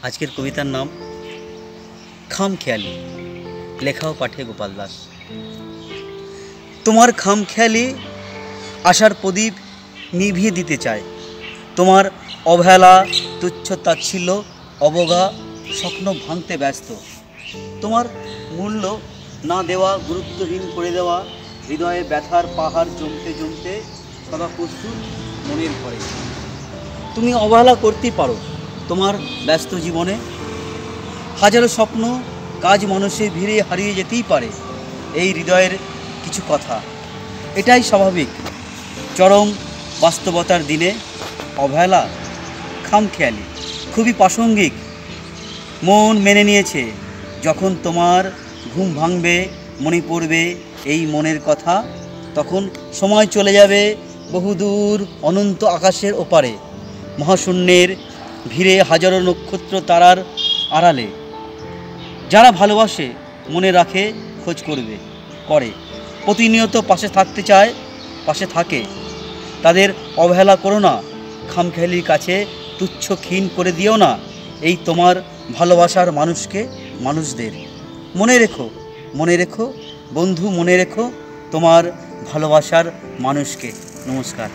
আজকের কবিতার নাম খামখেয়ালি, লেখা ও পাঠে গোপাল দাস। তোমার খামখেয়ালি আশার প্রদীপ নিভিয়ে দিতে চায়। তোমার অবহেলা, তুচ্ছ তাচ্ছিল্য, অবজ্ঞা স্বপ্ন ভাঙতে ব্যস্ত। তোমার মূল্য না দেওয়া, গুরুত্বহীন করে দেওয়া হৃদয়ে ব্যথার পাহাড় জমতে জমতে সদা প্রস্তুত মনের ঘরে। তুমি অবহেলা করতেই পারো তোমার ব্যস্ত জীবনে। হাজারো স্বপ্ন, কাজ মানুষের ভিড়ে হারিয়ে যেতেই পারে এই হৃদয়ের কিছু কথা। এটাই স্বাভাবিক। চরম বাস্তবতার দিনে অবহেলা, খামখেয়ালি খুবই প্রাসঙ্গিক। মন মেনে নিয়েছে, যখন তোমার ঘুম ভাঙবে, মনে পড়বে এই মনের কথা, তখন সময় চলে যাবে বহুদূর অনন্ত আকাশের ওপারে, মহাশূন্যের ভিড়ে হাজারো নক্ষত্র তারার আড়ালে। যারা ভালোবাসে, মনে রাখে, খোঁজ করে প্রতিনিয়ত পাশে থাকতে চায়, পাশে থাকে, তাদের অবহেলা করো না। খামখেয়ালির কাছে তুচ্ছ ক্ষীণ করে দিও না এই তোমার ভালোবাসার মানুষকে, মানুষদের। মনে রেখো বন্ধু, মনে রেখো তোমার ভালোবাসার মানুষকে। নমস্কার।